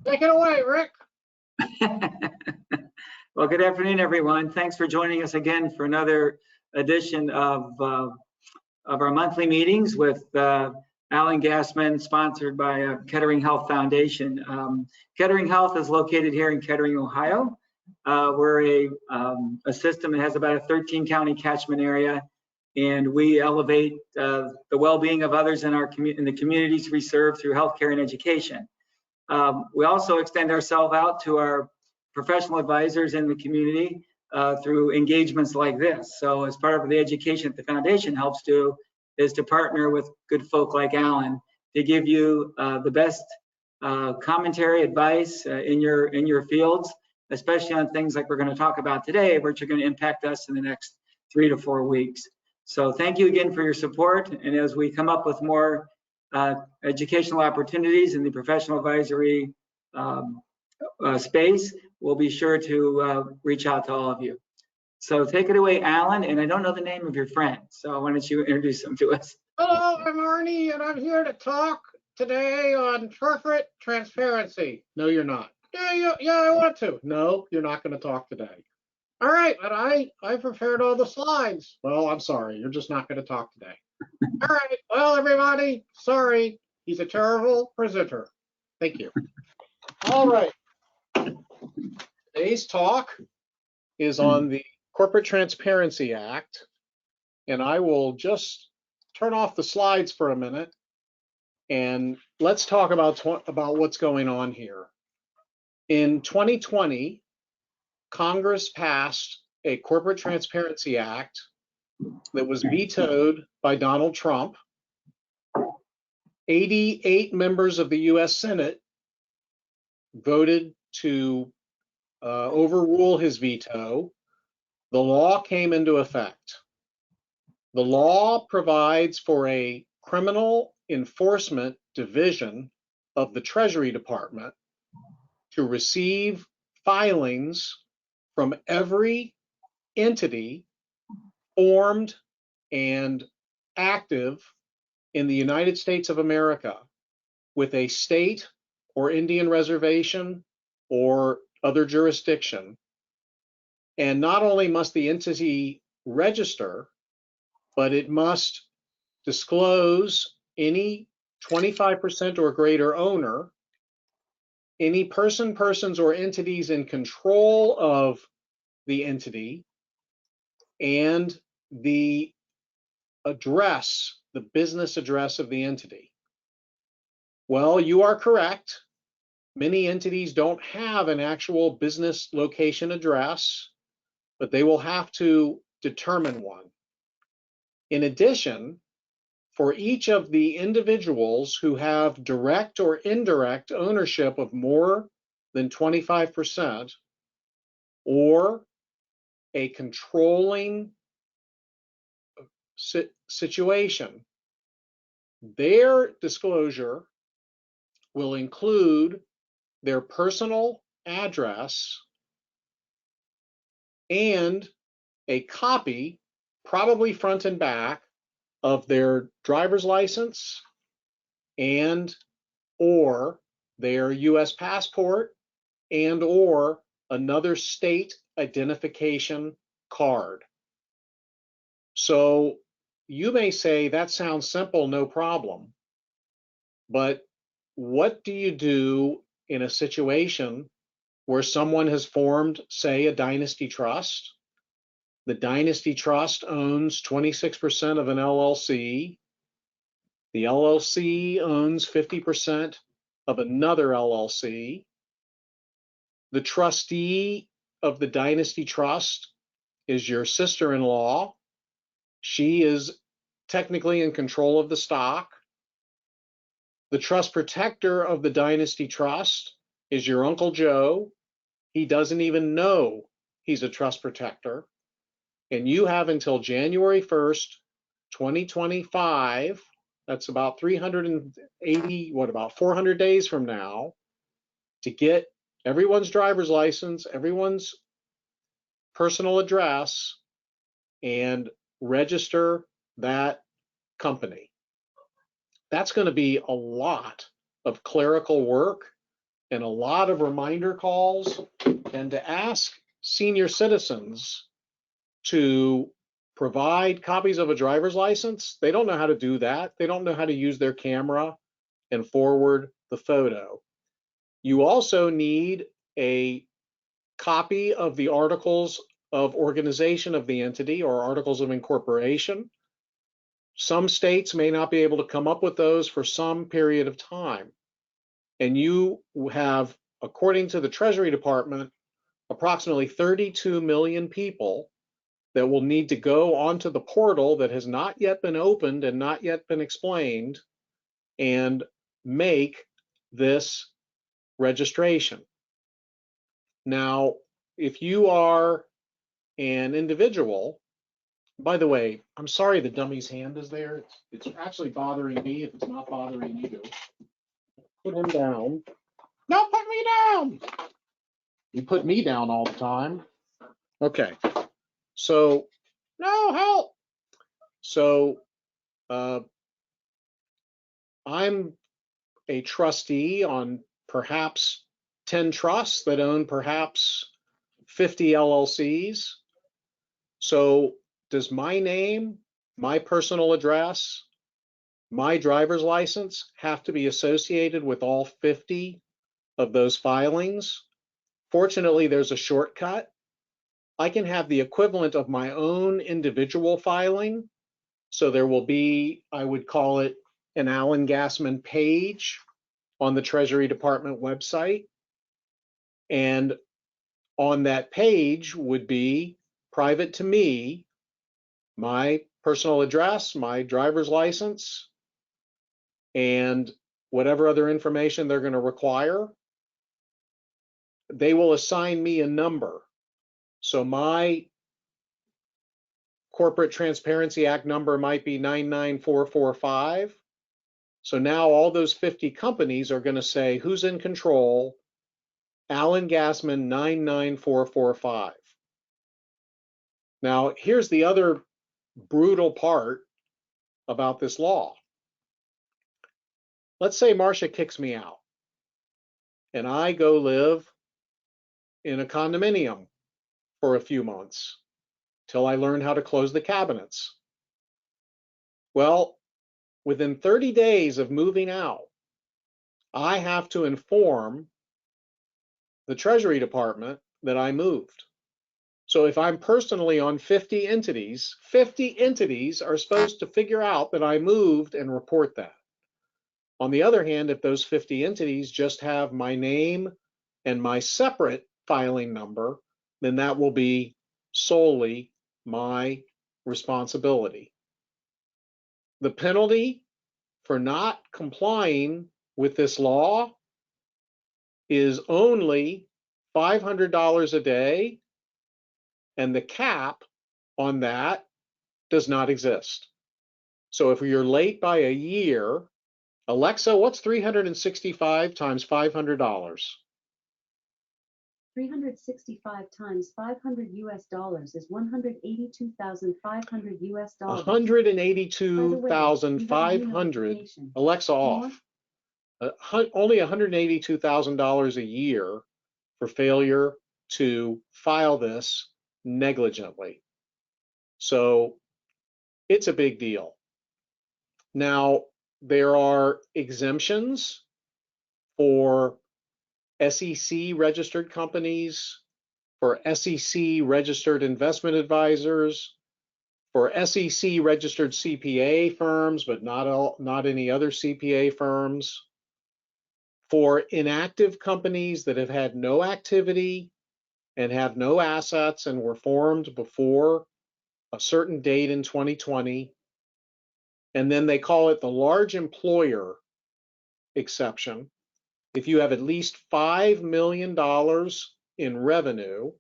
Take it away, Rick. Well, good afternoon, everyone. Thanks for joining us again for another edition of our monthly meetings with Alan Gassman, sponsored by Kettering Health Foundation. Kettering Health is located here in Kettering, Ohio. We're a system that has about a 13-county catchment area, and we elevate the well-being of others in the communities we serve through healthcare and education. We also extend ourselves out to our professional advisors in the community through engagements like this. So as part of the education that the foundation helps do is to partner with good folk like Alan to give you the best commentary, advice in your fields, especially on things like we're going to talk about today, which are going to impact us in the next 3 to 4 weeks. So thank you again for your support. And as we come up with more educational opportunities in the professional advisory space, we'll be sure to reach out to all of you. So take it away, Alan, and I don't know the name of your friend, so why don't you introduce him to us? Hello, I'm Arnie, and I'm here to talk today on corporate transparency. No, you're not. Yeah, I want to. No, you're not going to talk today. All right, but I prepared all the slides. Well, I'm sorry, you're just not going to talk today. All right, well, everybody, sorry, he's a terrible presenter. Thank you. All right. Today's talk is on the Corporate Transparency Act, and I will just turn off the slides for a minute and let's talk about what's going on here. In 2020, Congress passed a Corporate Transparency Act that was vetoed by Donald Trump. 88 members of the US Senate voted to overrule his veto. The law came into effect. The law provides for a criminal enforcement division of the Treasury Department to receive filings from every entity formed and active in the United States of America with a state or Indian reservation or other jurisdiction. And not only must the entity register, but it must disclose any 25% or greater owner, any persons or entities in control of the entity, and the address, the business address of the entity. Well, you are correct. Many entities don't have an actual business location address, but they will have to determine one. In addition, for each of the individuals who have direct or indirect ownership of more than 25% or a controlling situation, their disclosure will include their personal address and a copy, probably front and back, of their driver's license and or their US passport and or another state identification card. So you may say that sounds simple, no problem. But what do you do in a situation where someone has formed, say, a dynasty trust? The dynasty trust owns 26% of an LLC. The LLC owns 50% of another LLC. The trustee of the dynasty trust is your sister-in-law. She is technically in control of the stock. The trust protector of the dynasty trust is your Uncle Joe. He doesn't even know he's a trust protector. And you have until January 1st, 2025, that's about 380, about 400 days from now, to get everyone's driver's license, everyone's personal address, and register that company. That's going to be a lot of clerical work and a lot of reminder calls, and to ask senior citizens to provide copies of a driver's license. They don't know how to do that. They don't know how to use their camera and forward the photo. You also need a copy of the articles of organization of the entity or articles of incorporation. Some states may not be able to come up with those for some period of time. And you have, according to the Treasury Department, approximately 32 million people that will need to go onto the portal that has not yet been opened and not yet been explained and make this registration. Now, if you are an individual, by the way, I'm sorry the dummy's hand is there. It's actually bothering me if it's not bothering you. Put him down. No, put me down. You put me down all the time. Okay. So, no, help. So, I'm a trustee on perhaps 10 trusts that own perhaps 50 LLCs. So does my name, my personal address, my driver's license have to be associated with all 50 of those filings? Fortunately, there's a shortcut. I can have the equivalent of my own individual filing. So there will be, I would call it an Alan Gassman page on the Treasury Department website. And on that page would be private to me, my personal address, my driver's license, and whatever other information they're going to require. They will assign me a number. So my Corporate Transparency Act number might be 99445. So now all those 50 companies are going to say, who's in control? Alan Gassman 99445. Now, here's the other brutal part about this law. Let's say Marcia kicks me out and I go live in a condominium for a few months till I learn how to close the cabinets. Well, within 30 days of moving out, I have to inform the Treasury Department that I moved. So if I'm personally on 50 entities are supposed to figure out that I moved and report that. On the other hand, if those 50 entities just have my name and my separate filing number, then that will be solely my responsibility. The penalty for not complying with this law is only $500 a day, and the cap on that does not exist. So if you're late by a year, Alexa, what's 365 times $500? 365 times 500 US dollars is 182,500 US dollars. 182,500. Alexa off. Only $182,000 a year for failure to file this negligently. So it's a big deal. Now, there are exemptions for SEC registered companies, for SEC registered investment advisors, for SEC registered CPA firms, but not any other CPA firms, for inactive companies that have had no activity and have no assets and were formed before a certain date in 2020. And then they call it the large employer exception. If you have at least $5 million in revenue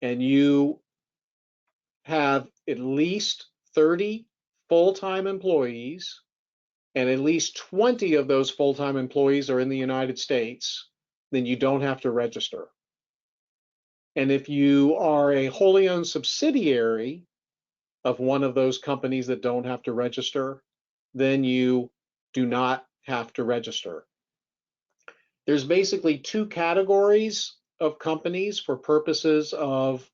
and you have at least 30 full-time employees and at least 20 of those full-time employees are in the United States, then you don't have to register. And if you are a wholly owned subsidiary of one of those companies that don't have to register, then you do not have to register. There's basically two categories of companies for purposes of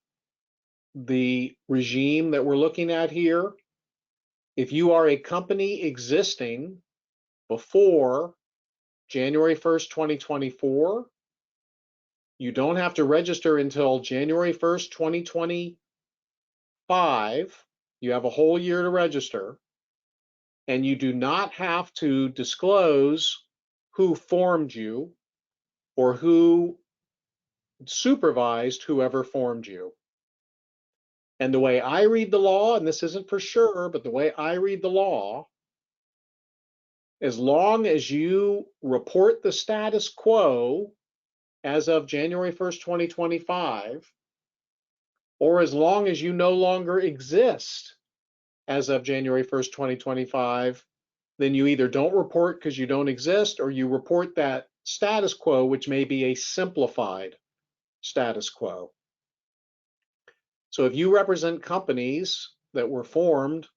the regime that we're looking at here. If you are a company existing before January 1st, 2024, you don't have to register until January 1st, 2025. You have a whole year to register, and you do not have to disclose who formed you or who supervised whoever formed you. And the way I read the law, and this isn't for sure, but the way I read the law, as long as you report the status quo as of January 1st, 2025, or as long as you no longer exist as of January 1st, 2025, then you either don't report because you don't exist, or you report that status quo, which may be a simplified status quo. So if you represent companies that were formed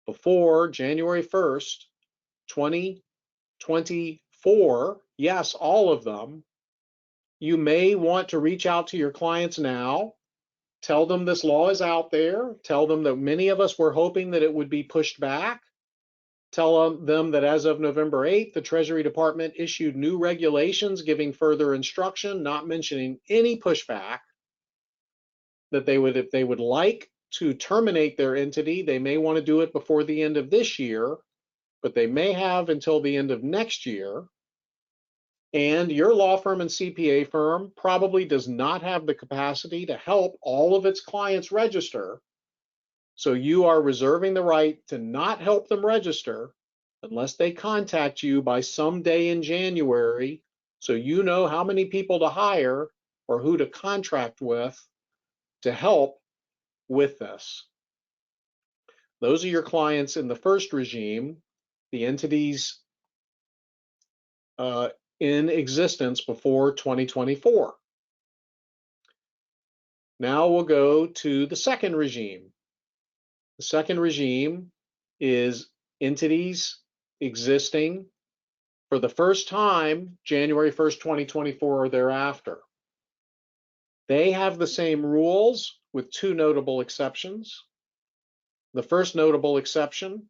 before January 1st, 2024, yes, all of them, you may want to reach out to your clients now, tell them this law is out there, tell them that many of us were hoping that it would be pushed back, tell them that as of November 8th, the Treasury Department issued new regulations giving further instruction, not mentioning any pushback, that they would, if they would like to terminate their entity, they may want to do it before the end of this year, but they may have until the end of next year. And your law firm and CPA firm probably does not have the capacity to help all of its clients register. So you are reserving the right to not help them register unless they contact you by some day in January, so you know how many people to hire or who to contract with to help with this. Those are your clients in the first regime, the entities in existence before 2024. Now we'll go to the second regime. The second regime is entities existing for the first time January 1st, 2024 or thereafter. They have the same rules with two notable exceptions. The first notable exception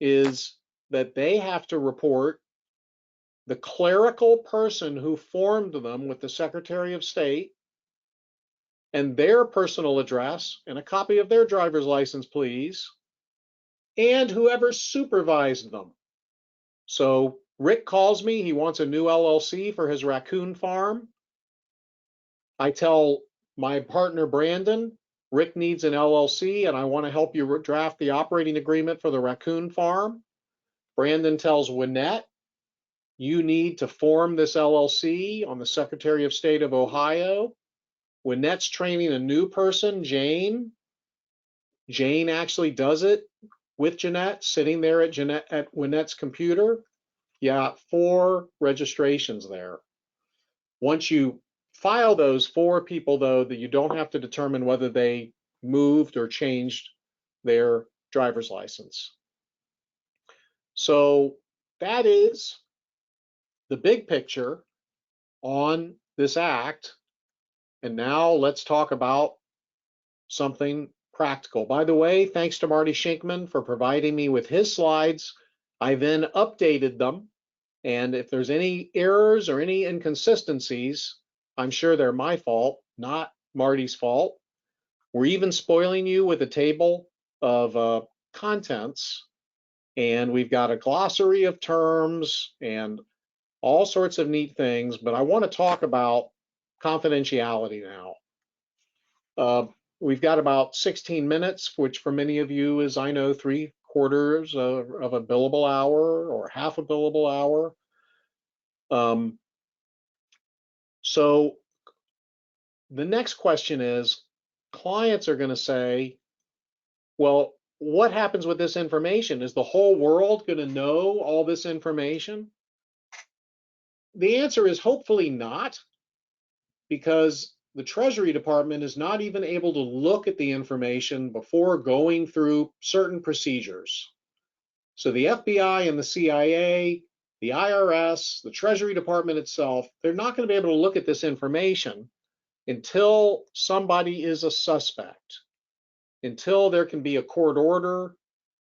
is that they have to report the clerical person who formed them with the Secretary of State and their personal address and a copy of their driver's license, please, and whoever supervised them. So Rick calls me, he wants a new LLC for his raccoon farm. I tell my partner Brandon, Rick needs an LLC and I want to help you draft the operating agreement for the raccoon farm. Brandon tells Wynette, you need to form this LLC on the Secretary of State of Ohio. Wynette's training a new person, Jane. Jane actually does it with Jeanette, sitting there at Wynette's computer. You got 4 registrations there. Once you file those 4 people, though, that you don't have to determine whether they moved or changed their driver's license. So that is the big picture on this act. And now let's talk about something practical. By the way, thanks to Marty Shinkman for providing me with his slides. I then updated them. And if there's any errors or any inconsistencies, I'm sure they're my fault, not Marty's fault. We're even spoiling you with a table of contents. And we've got a glossary of terms and all sorts of neat things. But I want to talk about confidentiality now. We've got about 16 minutes, which for many of you is, I know, 3/4 of a billable hour or half a billable hour. So the next question is, clients are going to say, well, what happens with this information? Is the whole world going to know all this information? The answer is hopefully not, because the Treasury Department is not even able to look at the information before going through certain procedures. So the FBI and the CIA, the IRS, the Treasury Department itself, they're not going to be able to look at this information until somebody is a suspect, until there can be a court order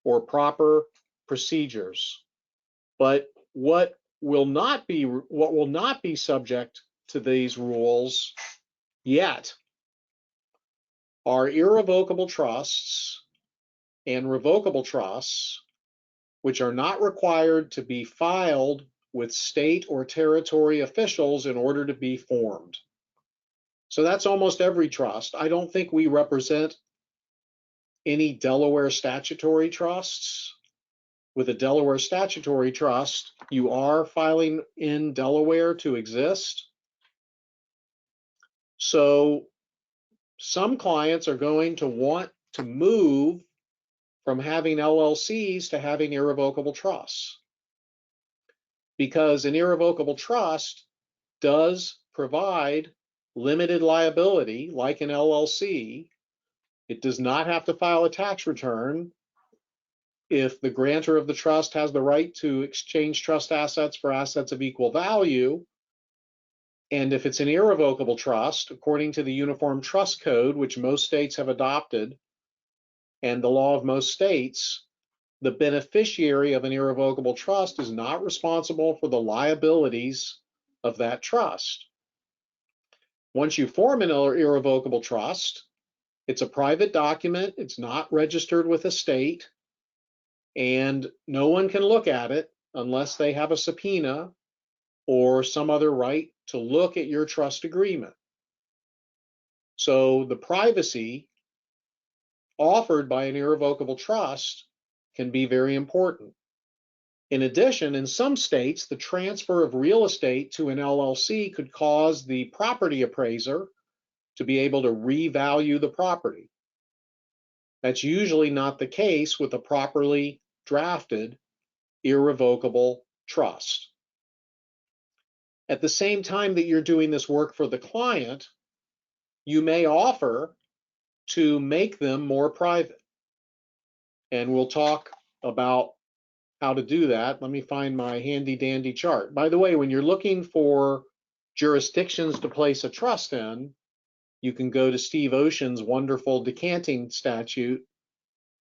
or proper procedures. But what will not be subject to these rules yet are irrevocable trusts and revocable trusts, which are not required to be filed with state or territory officials in order to be formed. So that's almost every trust. I don't think we represent any Delaware statutory trusts. With a Delaware statutory trust, you are filing in Delaware to exist. So some clients are going to want to move from having LLCs to having irrevocable trusts, because an irrevocable trust does provide limited liability like an LLC. It does not have to file a tax return if the grantor of the trust has the right to exchange trust assets for assets of equal value. And if it's an irrevocable trust, according to the Uniform Trust Code, which most states have adopted, and the law of most states, the beneficiary of an irrevocable trust is not responsible for the liabilities of that trust. Once you form an irrevocable trust, it's a private document, it's not registered with a state, and no one can look at it unless they have a subpoena or some other right to look at your trust agreement. So the privacy offered by an irrevocable trust can be very important. In addition, in some states, the transfer of real estate to an LLC could cause the property appraiser to be able to revalue the property. That's usually not the case with a properly drafted irrevocable trust. At the same time that you're doing this work for the client, you may offer to make them more private. And we'll talk about how to do that. Let me find my handy dandy chart. By the way, when you're looking for jurisdictions to place a trust in, you can go to Steve Ocean's wonderful decanting statute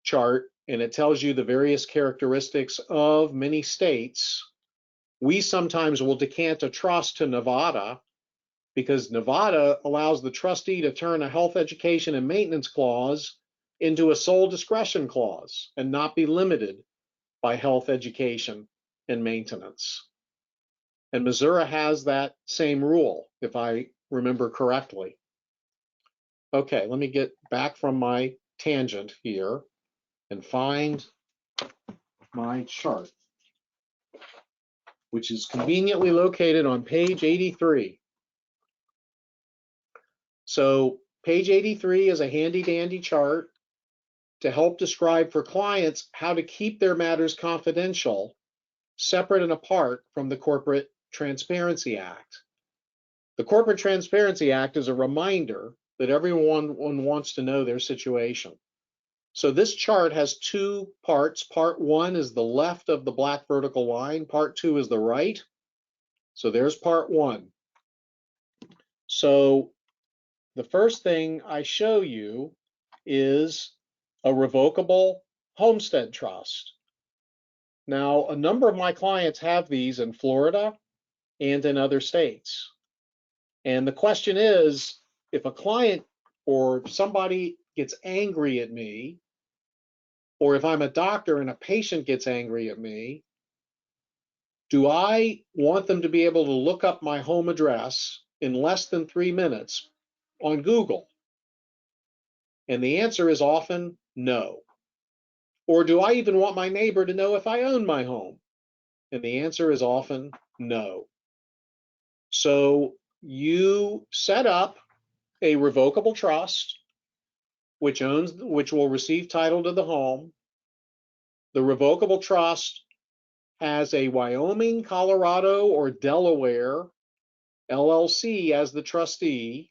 chart, and it tells you the various characteristics of many states. We sometimes will decant a trust to Nevada because Nevada allows the trustee to turn a health, education, and maintenance clause into a sole discretion clause and not be limited by health, education, and maintenance. And Missouri has that same rule, if I remember correctly. Okay, let me get back from my tangent here and find my chart, which is conveniently located on page 83. So page 83 is a handy dandy chart to help describe for clients how to keep their matters confidential, separate and apart from the Corporate Transparency Act. The Corporate Transparency Act is a reminder that everyone wants to know their situation. So this chart has two parts. Part one is the left of the black vertical line. Part two is the right. So there's part one. So the first thing I show you is a revocable homestead trust. Now, a number of my clients have these in Florida and in other states. And the question is, if a client or somebody gets angry at me, or if I'm a doctor and a patient gets angry at me, do I want them to be able to look up my home address in less than 3 minutes on Google? And the answer is often no. Or do I even want my neighbor to know if I own my home? And the answer is often no. So you set up a revocable trust which will receive title to the home. The revocable trust has a Wyoming, Colorado, or Delaware LLC as the trustee.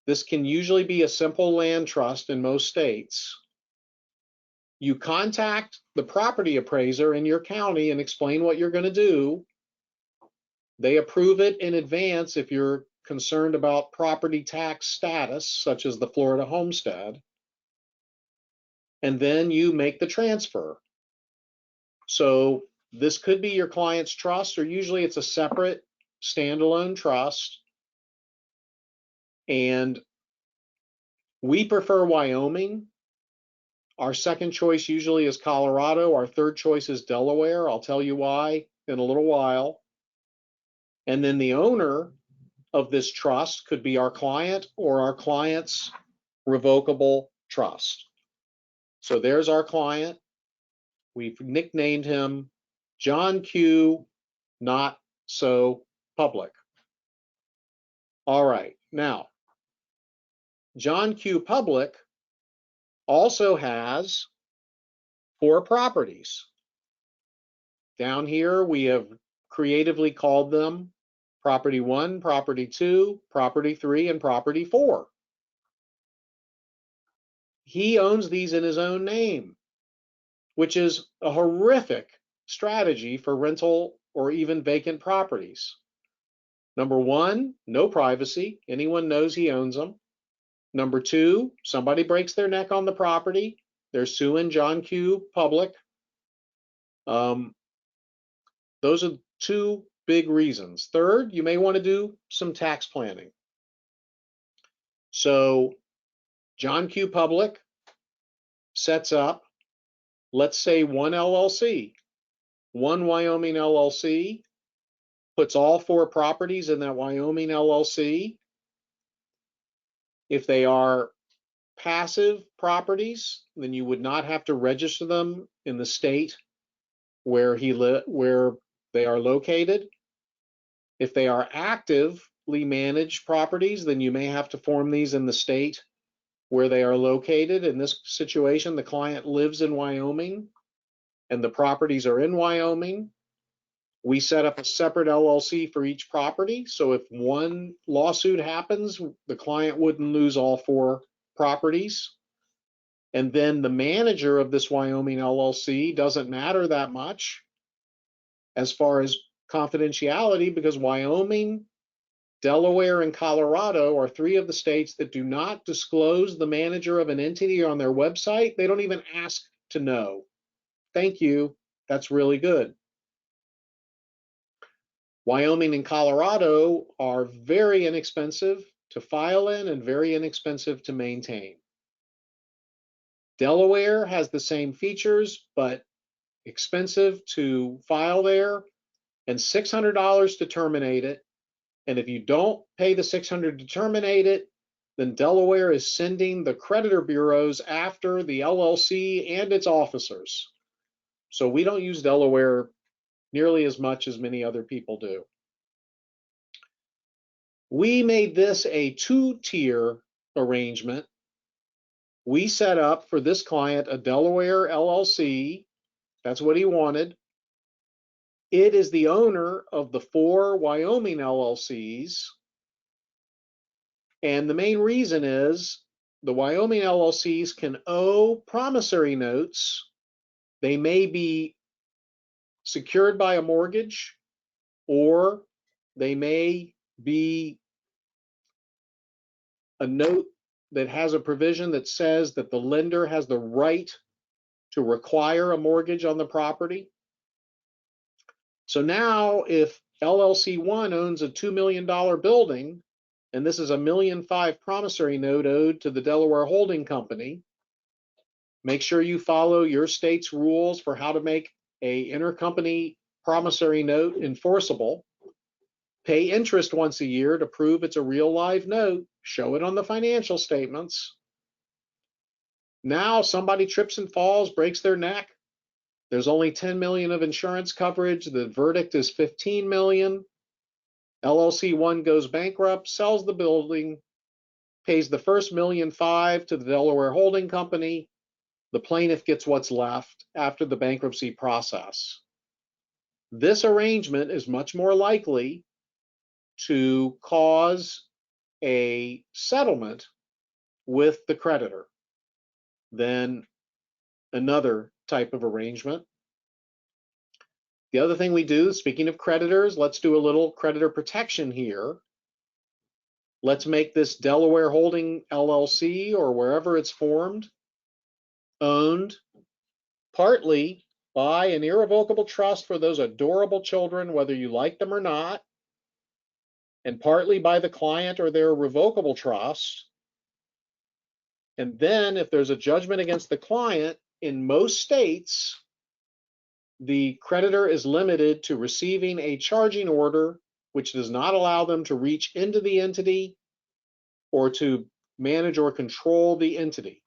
This can usually be a simple land trust in most states. You contact the property appraiser in your county and explain what you're going to do. They approve it in advance if you're concerned about property tax status, such as the Florida homestead. And then you make the transfer. So this could be your client's trust, or usually it's a separate standalone trust. And we prefer Wyoming. Our second choice usually is Colorado. Our third choice is Delaware. I'll tell you why in a little while. And then the owner of this trust could be our client or our client's revocable trust. So there's our client. We've nicknamed him John Q. Not So Public. All right, now, John Q. Public also has 4 properties. Down here, we have creatively called them Property 1, Property 2, Property 3, and Property 4. He owns these in his own name, which is a horrific strategy for rental or even vacant properties. Number 1, no privacy. Anyone knows he owns them. Number 2, somebody breaks their neck on the property. They're suing John Q. Public. Those are 2 big reasons. Third, you may want to do some tax planning. So John Q. Public sets up, let's say, one LLC. One Wyoming LLC puts all 4 properties in that Wyoming LLC. If they are passive properties, then you would not have to register them in the state where they are located. If they are actively managed properties, then you may have to form these in the state where they are located. In this situation, the client lives in Wyoming and the properties are in Wyoming. We set up a separate LLC for each property. So if one lawsuit happens, the client wouldn't lose all 4 properties. And then the manager of this Wyoming LLC doesn't matter that much as far as confidentiality, because Wyoming, Delaware, and Colorado are 3 of the states that do not disclose the manager of an entity on their website. They don't even ask to know. Thank you. That's really good. Wyoming and Colorado are very inexpensive to file in and very inexpensive to maintain. Delaware has the same features, but expensive to file there, and $600 to terminate it. And if you don't pay the $600 to terminate it, then Delaware is sending the creditor bureaus after the LLC and its officers. So we don't use Delaware nearly as much as many other people do. We made this a 2-tier arrangement. We set up for this client a Delaware LLC. That's what he wanted. It is the owner of the 4 Wyoming LLCs. And the main reason is the Wyoming LLCs can owe promissory notes. They may be secured by a mortgage, or they may be a note that has a provision that says that the lender has the right to require a mortgage on the property. So now if LLC 1 owns a $2 million building, and this is a $1.5 million promissory note owed to the Delaware Holding Company, make sure you follow your state's rules for how to make a intercompany promissory note enforceable. Pay interest once a year to prove it's a real live note. Show it on the financial statements. Now somebody trips and falls, breaks their neck. There's only $10 million of insurance coverage. The verdict is $15 million. LLC 1 goes bankrupt, sells the building, pays the first $1.5 million to the Delaware Holding Company. The plaintiff gets what's left after the bankruptcy process. This arrangement is much more likely to cause a settlement with the creditor than another type of arrangement. The other thing we do, speaking of creditors, let's do a little creditor protection here. Let's make this Delaware Holding LLC, or wherever it's formed, owned partly by an irrevocable trust for those adorable children, whether you like them or not, and partly by the client or their revocable trust. And then if there's a judgment against the client, in most states, the creditor is limited to receiving a charging order, which does not allow them to reach into the entity or to manage or control the entity.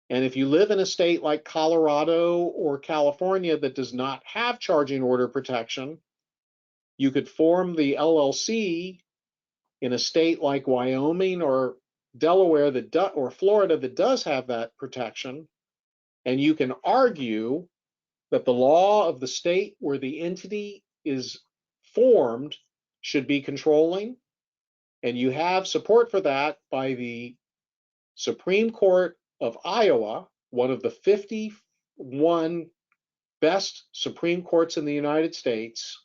And if you live in a state like Colorado or California that does not have charging order protection, you could form the LLC in a state like Wyoming or Delaware or Florida that does have that protection, and you can argue that the law of the state where the entity is formed should be controlling, and you have support for that by the Supreme Court of Iowa, one of the 51 best Supreme Courts in the United States,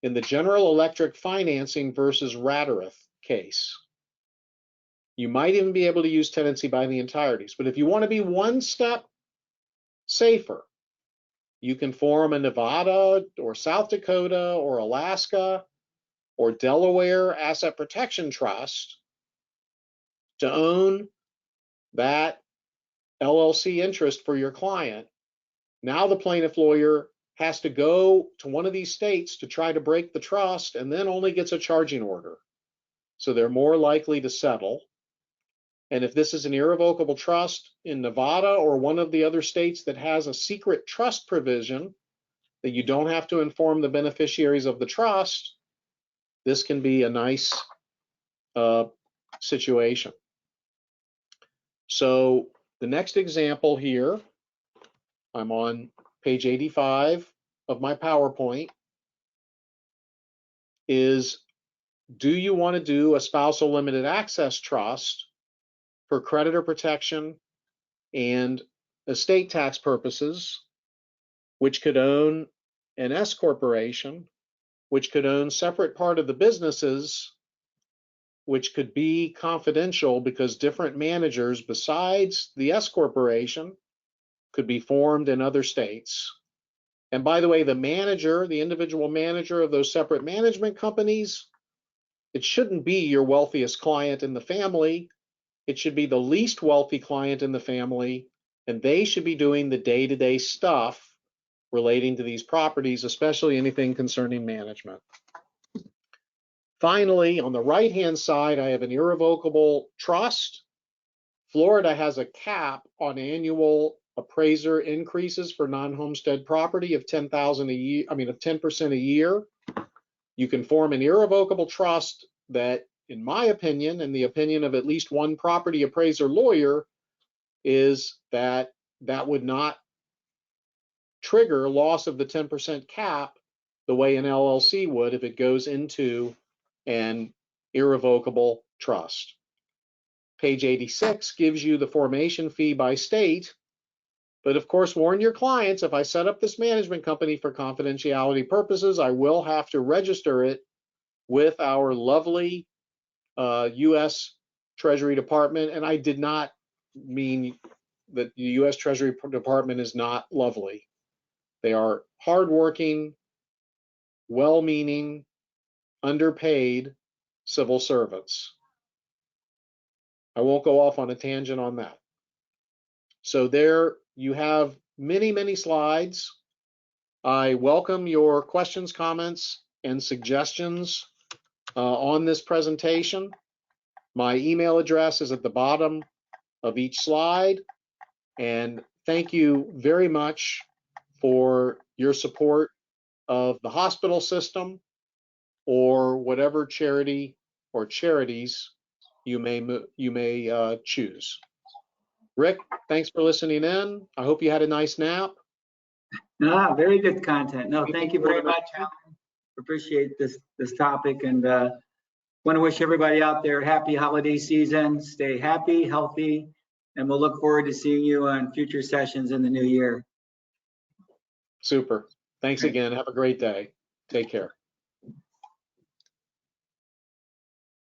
in the General Electric Financing versus Rattereth case. You might even be able to use tenancy by the entireties, but if you want to be one step safer, you can form a Nevada or South Dakota or Alaska or Delaware Asset Protection Trust to own that LLC interest for your client. Now the plaintiff lawyer has to go to one of these states to try to break the trust and then only gets a charging order. So they're more likely to settle. And if this is an irrevocable trust in Nevada or one of the other states that has a secret trust provision that you don't have to inform the beneficiaries of the trust, this can be a nice situation. So the next example here, I'm on page 85 of my PowerPoint, is do you want to do a spousal limited access trust for creditor protection and estate tax purposes, which could own an S corporation, which could own separate part of the businesses, which could be confidential because different managers besides the S corporation could be formed in other states. And by the way, the manager, the individual manager of those separate management companies, it shouldn't be your wealthiest client in the family. It should be the least wealthy client in the family, and they should be doing the day-to-day stuff relating to these properties, especially anything concerning management. Finally, on the right-hand side, I have an irrevocable trust. Florida has a cap on annual appraiser increases for non-homestead property of 10,000 a year, of 10% a year. You can form an irrevocable trust that, in my opinion, and the opinion of at least one property appraiser lawyer, is that that would not trigger loss of the 10% cap the way an LLC would if it goes into an irrevocable trust. Page 86 gives you the formation fee by state, but of course warn your clients, if I set up this management company for confidentiality purposes, I will have to register it with our lovely U.S. Treasury Department, and I did not mean that the U.S. Treasury Department is not lovely. They are hardworking, well-meaning, underpaid civil servants. I won't go off on a tangent on that. So there you have many, many slides. I welcome your questions, comments, and suggestions on this presentation. My email address is at the bottom of each slide. And thank you very much for your support of the hospital system or whatever charity or charities you may choose. Rick, thanks for listening in. I hope you had a nice nap. Very good content. No, thank you very much, Alan. Appreciate this topic, and want to wish everybody out there happy holiday season. Stay happy, healthy, and we'll look forward to seeing you on future sessions in the new year. Super. Thanks Great. again. Have a great day. Take care.